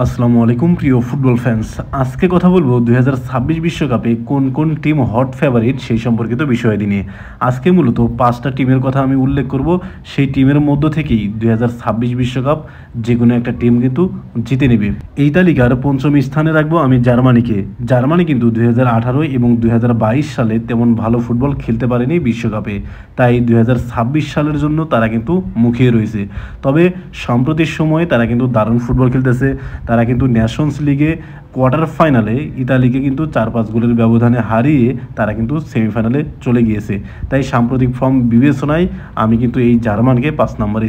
আসসালামু আলাইকুম প্রিয় ফুটবল ফ্যান্স। আজকে কথা বলবো 2026 বিশ্বকাপে কোন কোন টিম হট ফেভারিট সেই সম্পর্কিত বিষয়াদি নিয়ে। আজকে মূলত 5টা টিমের কথা আমি উল্লেখ করব। সেই টিমের মধ্য থেকেই 2026 বিশ্বকাপ যে কোনো একটা টিম কিন্তু জিতে নেবে। এই তালিকার পঞ্চম স্থানে রাখবো আমি জার্মানিকে। জার্মানি কিন্তু 2018 এবং 2022 সালে তেমন ভালো ফুটবল খেলতে পারেনি বিশ্বকাপে, তাই 2026 সালের জন্য তারা কিন্তু মুখিয়ে রয়েছে। তবে সাম্প্রতিক সময়ে তারা কিন্তু দারুণ ফুটবল খেলতেছে। তারা কিন্তু ন্যাশনস লিগে কোয়ার্টার ফাইনালে ইতালিকে কিন্তু 4-5 গোলের ব্যবধানে হারিয়ে তারা কিন্তু সেমিফাইনালে চলে গিয়েছে। তাই সাম্প্রতিক ফর্ম বিবেচনায় আমি কিন্তু এই জার্মানকে 5 নম্বর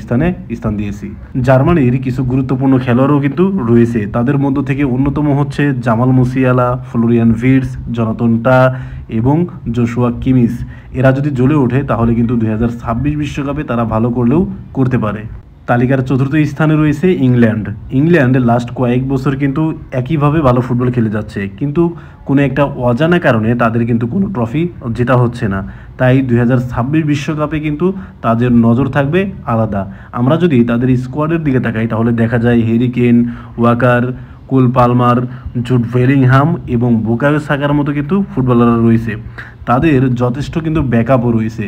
স্থান দিয়েছি। জার্মানির কিছু গুরুত্বপূর্ণ খেলোয়াড়ও কিন্তু রয়েছে। তাদের মধ্য থেকে অন্যতম হচ্ছে জামাল মুসিয়ালা, ফ্লোরিয়ান ভির্টস, জনাতন টা এবং জোশুয়া কিমিস। এরা যদি জ্বলে ওঠে তাহলে কিন্তু 2026 বিশ্বকাপে তারা ভালো করলেও করতে পারে। তালিকার চতুর্থ স্থানে রয়েছে ইংল্যান্ড। ইংল্যান্ড লাস্ট কয়েক বছর কিন্তু একইভাবে ভালো ফুটবল খেলে যাচ্ছে, কিন্তু কোনো একটা অজানা কারণে তাদের কিন্তু কোনো ট্রফি জেতা হচ্ছে না। তাই 2026 বিশ্বকাপে কিন্তু তাদের নজর থাকবে আলাদা। আমরা যদি তাদের স্কোয়াডের দিকে তাকাই তাহলে দেখা যায় Harry Kane, Walker, Cole Palmer, Jude Bellingham এবং বুকায়ো সাকার মতো কিন্তু ফুটবলাররা রয়েছে। তাদের যথেষ্ট কিন্তু ব্যাকআপও রয়েছে।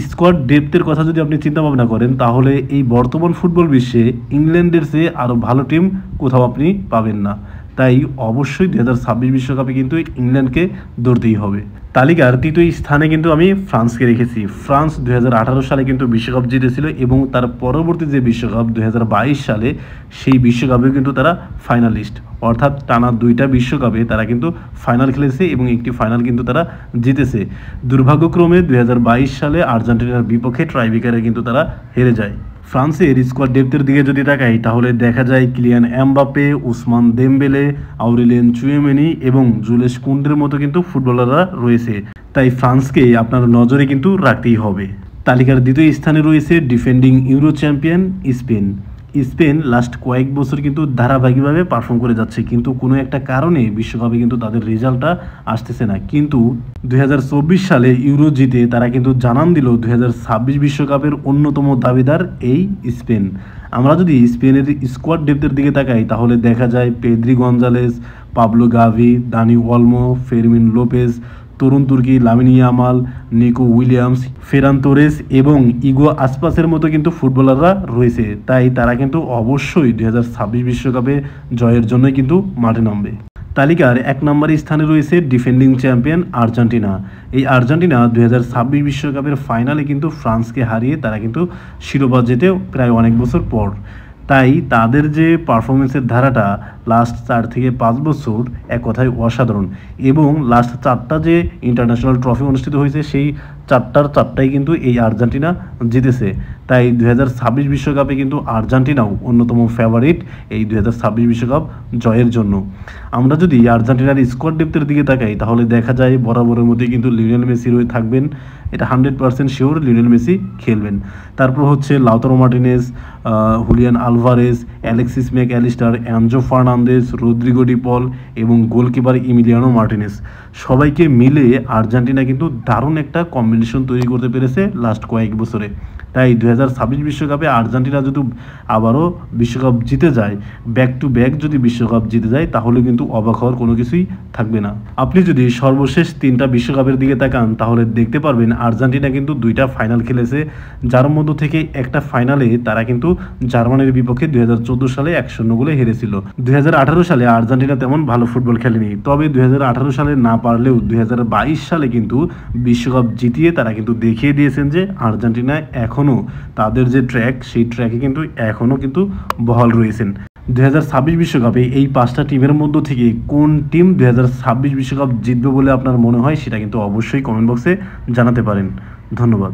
স্কোয়াড ডেপথের কথা যদি আপনি চিন্তা ভাবনা করেন তাহলে এই বর্তমান ফুটবল বিশ্বে ইংল্যান্ডের চেয়ে আরও ভালো টিম কোথাও আপনি পাবেন না। তাই অবশ্যই 2026 বিশ্বকাপে কিন্তু ইংল্যান্ডকে ধরতেই হবে। তালিকার তৃতীয় স্থানে কিন্তু আমি ফ্রান্সকে রেখেছি। ফ্রান্স 2018 সালে কিন্তু বিশ্বকাপ জিতেছিল এবং তার পরবর্তী যে বিশ্বকাপ 2022 সালে সেই বিশ্বকাপে কিন্তু তারা ফাইনালিস্ট, অর্থাৎ টানা 2টা বিশ্বকাপে তারা কিন্তু ফাইনাল খেলেছে এবং একটি ফাইনাল কিন্তু তারা জিতেছে। দুর্ভাগ্যক্রমে 2022 সালে আর্জেন্টিনার বিপক্ষে ট্রাইব্রেকারে কিন্তু তারা হেরে যায়। ফ্রান্সের স্কোয়াড ডেপথের দিকে যদি তাকাই তাহলে দেখা যায় Kylian Mbappe, Ousmane Dembele, Aurelien Tchouameni এবং জুলেস কুন্ডের মতো কিন্তু ফুটবলাররা রয়েছে। তাই ফ্রান্সকে আপনার নজরে কিন্তু রাখতেই হবে। তালিকার দ্বিতীয় স্থানে রয়েছে defending euro champion Spain. Spain last কয়েক বছর কিন্তু ধারাবাহিকভাবে পারফর্ম করে যাচ্ছে, কিন্তু কোনো একটা কারণে বিশ্বকাপে কিন্তু তাদের রেজাল্টটা আসতেছে না। কিন্তু 2024 সালে ইউরো জিতে তারা কিন্তু জানান দিল 2026 বিশ্বকাপের অন্যতম দাবিদার এই স্পেন। আমরা যদি স্পেনের স্কোয়াড ডেপথের দিকে তাকাই তাহলে দেখা যায় পেদ্রি গঞ্জালেস, পাবলো গাভি, দানি ওলমো, ফেরমিন লোপেজ, তরুণ তুর্কি Lamine Yamal, Nico Williams, Ferran Torres এবং ইগো আসপাসের মতো কিন্তু ফুটবলাররা রয়েছে। তাই তারা কিন্তু অবশ্যই 2026 বিশ্বকাপে জয়ের জন্যই কিন্তু মাঠে নামবে। তালিকার 1 নম্বর স্থানে রয়েছে ডিফেন্ডিং চ্যাম্পিয়ন আর্জেন্টিনা। এই আর্জেন্টিনা 2026 বিশ্বকাপের ফাইনালে কিন্তু ফ্রান্সকে হারিয়ে তারা কিন্তু শিরোপা জেতে প্রায় অনেক বছর পর। তাই তাদের যে পারফরমেন্সের ধারাটা লাস্ট 4 থেকে 5 বছর এক কথায় অসাধারণ, এবং লাস্ট 4টা যে ইন্টারন্যাশনাল ট্রফি অনুষ্ঠিত হয়েছে সেই 4টাই কিন্তু এই আর্জেন্টিনা জিতেছে। তাই 2026 বিশ্বকাপে কিন্তু আর্জেন্টিনাও অন্যতম ফেভারিট এই 2026 বিশ্বকাপ জয়ের জন্য। আমরা যদি আর্জেন্টিনার স্কোয়াড ডেপথের দিকে তাকাই তাহলে দেখা যায় বরাবরের মধ্যেই কিন্তু লিওনেল মেসি থাকবেন, এটা 100% শিওর লিওনেল মেসি খেলবেন। তারপর হচ্ছে Lautaro Martinez, Julian Alvarez, Alexis Mac Allister, Enzo Fernandez, Rodrigo De Paul এবং গোলকিপার ইমিলিয়ানো মার্টিনেজ। সবাইকে মিলে আর্জেন্টিনা কিন্তু দারুণ একটা কম্বিনেশন তৈরি করতে পেরেছে লাস্ট কয়েক বছরে। তাই 2026 বিশ্বকাপে আর্জেন্টিনা যদি আবারও বিশ্বকাপ জিতে যায়, ব্যাক টু ব্যাক যদি বিশ্বকাপ জিতে যায় তাহলে কিন্তু অবাক হওয়ার কোনো কিছুই থাকবে না। আপনি যদি সর্বশেষ 3টা বিশ্বকাপের দিকে তাকান তাহলে দেখতে পারবেন আর্জেন্টিনা কিন্তু 2টা ফাইনাল খেলেছে, যার মধ্য থেকে একটা ফাইনালে তারা কিন্তু জার্মানির বিপক্ষে 2014 সালে 1-0 গোলে হেরেছিল। 2018 সালে আর্জেন্টিনা তেমন ভালো ফুটবল খেলেনি, তবে 2018 সালে না পারলেও 2022 সালে কিন্তু বিশ্বকাপ জিতিয়ে তারা কিন্তু দেখিয়ে দিয়েছেন যে আর্জেন্টিনা এখনও তাদের যে ট্র্যাক সেই ট্র্যাকে কিন্তু এখনও কিন্তু বহাল রয়েছেন। 2026 বিশ্বকাপে এই 5টা টিমের মধ্য থেকে কোন টিম 2026 বিশ্বকাপ জিতবে বলে আপনার মনে হয় সেটা কিন্তু অবশ্যই কমেন্ট বক্সে জানাতে পারেন। ধন্যবাদ।